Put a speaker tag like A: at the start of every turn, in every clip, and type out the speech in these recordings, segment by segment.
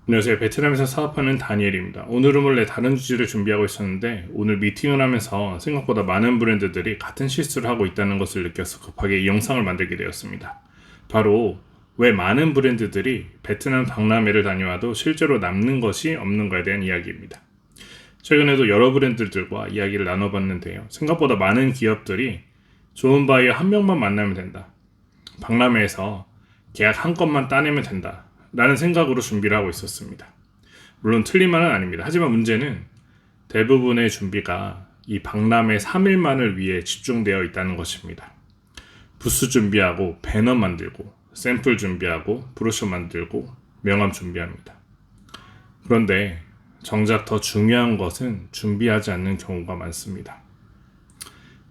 A: 안녕하세요. 베트남에서 사업하는 다니엘입니다. 오늘은 원래 다른 주제를 준비하고 있었는데 오늘 미팅을 하면서 생각보다 많은 브랜드들이 같은 실수를 하고 있다는 것을 느껴서 급하게 이 영상을 만들게 되었습니다. 바로 왜 많은 브랜드들이 베트남 박람회를 다녀와도 실제로 남는 것이 없는가에 대한 이야기입니다. 최근에도 여러 브랜드들과 이야기를 나눠봤는데요. 생각보다 많은 기업들이 좋은 바이어 한 명만 만나면 된다. 박람회에서 계약 한 건만 따내면 된다. 라는 생각으로 준비를 하고 있었습니다. 물론 틀린 말은 아닙니다. 하지만 문제는 대부분의 준비가 이 박람회 3일만을 위해 집중되어 있다는 것입니다. 부스 준비하고 배너 만들고 샘플 준비하고 브로셔 만들고 명함 준비합니다. 그런데 정작 더 중요한 것은 준비하지 않는 경우가 많습니다.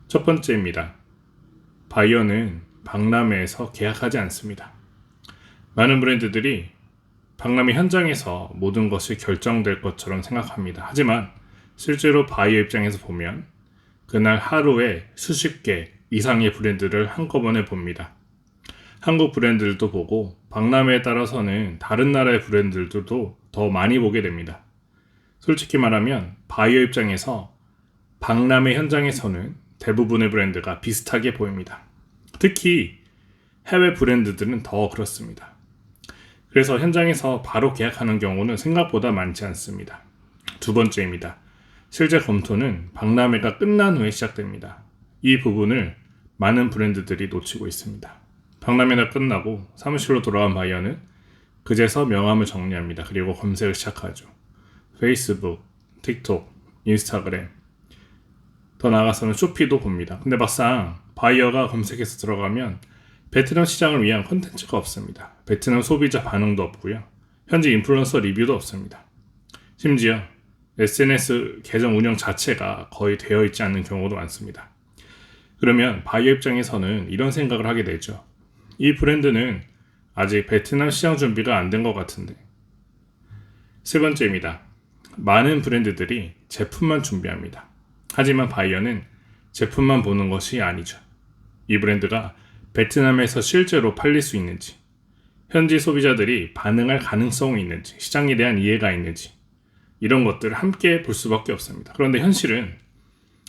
A: 첫 번째입니다. 바이어는 박람회에서 계약하지 않습니다. 많은 브랜드들이 박람회 현장에서 모든 것이 결정될 것처럼 생각합니다. 하지만 실제로 바이어 입장에서 보면 그날 하루에 수십 개 이상의 브랜드를 한꺼번에 봅니다. 한국 브랜드들도 보고 박람회에 따라서는 다른 나라의 브랜드들도 더 많이 보게 됩니다. 솔직히 말하면 바이어 입장에서 박람회 현장에서는 대부분의 브랜드가 비슷하게 보입니다. 특히 해외 브랜드들은 더 그렇습니다. 그래서 현장에서 바로 계약하는 경우는 생각보다 많지 않습니다. 두 번째입니다. 실제 검토는 박람회가 끝난 후에 시작됩니다. 이 부분을 많은 브랜드들이 놓치고 있습니다. 박람회가 끝나고 사무실로 돌아온 바이어는 그제서 명함을 정리합니다. 그리고 검색을 시작하죠. 페이스북, 틱톡, 인스타그램, 더 나아가서는 쇼피도 봅니다. 근데 막상 바이어가 검색해서 들어가면 베트남 시장을 위한 콘텐츠가 없습니다. 베트남 소비자 반응도 없고요. 현지 인플루언서 리뷰도 없습니다. 심지어 SNS 계정 운영 자체가 거의 되어 있지 않는 경우도 많습니다. 그러면 바이어 입장에서는 이런 생각을 하게 되죠. 이 브랜드는 아직 베트남 시장 준비가 안 된 것 같은데. 세 번째입니다. 많은 브랜드들이 제품만 준비합니다. 하지만 바이어는 제품만 보는 것이 아니죠. 이 브랜드가 베트남에서 실제로 팔릴 수 있는지, 현지 소비자들이 반응할 가능성이 있는지, 시장에 대한 이해가 있는지 이런 것들을 함께 볼 수밖에 없습니다. 그런데 현실은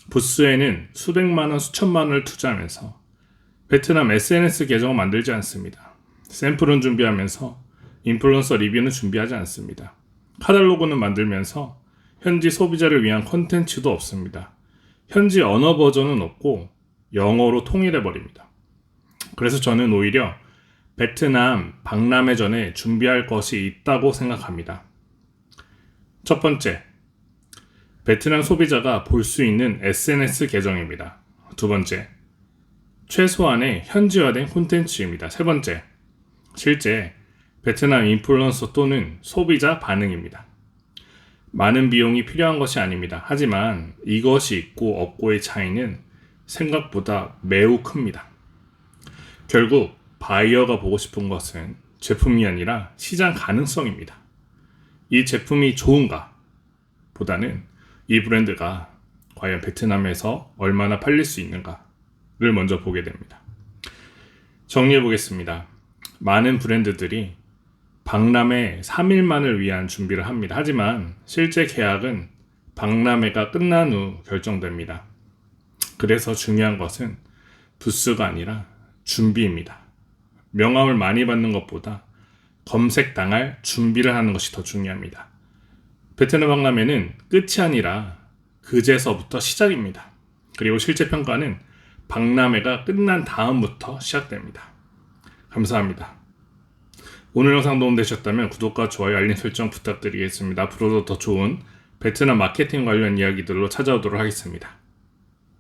A: 부스에는 수백만 원, 수천만 원을 투자하면서 베트남 SNS 계정을 만들지 않습니다. 샘플은 준비하면서 인플루언서 리뷰는 준비하지 않습니다. 카탈로그는 만들면서 현지 소비자를 위한 콘텐츠도 없습니다. 현지 언어 버전은 없고 영어로 통일해버립니다. 그래서 저는 오히려 베트남 박람회 전에 준비할 것이 있다고 생각합니다. 첫 번째, 베트남 소비자가 볼 수 있는 SNS 계정입니다. 두 번째, 최소한의 현지화된 콘텐츠입니다. 세 번째, 실제 베트남 인플루언서 또는 소비자 반응입니다. 많은 비용이 필요한 것이 아닙니다. 하지만 이것이 있고 없고의 차이는 생각보다 매우 큽니다. 결국 바이어가 보고 싶은 것은 제품이 아니라 시장 가능성입니다. 이 제품이 좋은가 보다는 이 브랜드가 과연 베트남에서 얼마나 팔릴 수 있는가를 먼저 보게 됩니다. 정리해 보겠습니다. 많은 브랜드들이 박람회 3일만을 위한 준비를 합니다. 하지만 실제 계약은 박람회가 끝난 후 결정됩니다. 그래서 중요한 것은 부스가 아니라 준비입니다. 명함을 많이 받는 것보다 검색당할 준비를 하는 것이 더 중요합니다. 베트남 박람회는 끝이 아니라 그제서부터 시작입니다. 그리고 실제 평가는 박람회가 끝난 다음부터 시작됩니다. 감사합니다. 오늘 영상 도움되셨다면 구독과 좋아요, 알림 설정 부탁드리겠습니다. 앞으로도 더 좋은 베트남 마케팅 관련 이야기들로 찾아오도록 하겠습니다.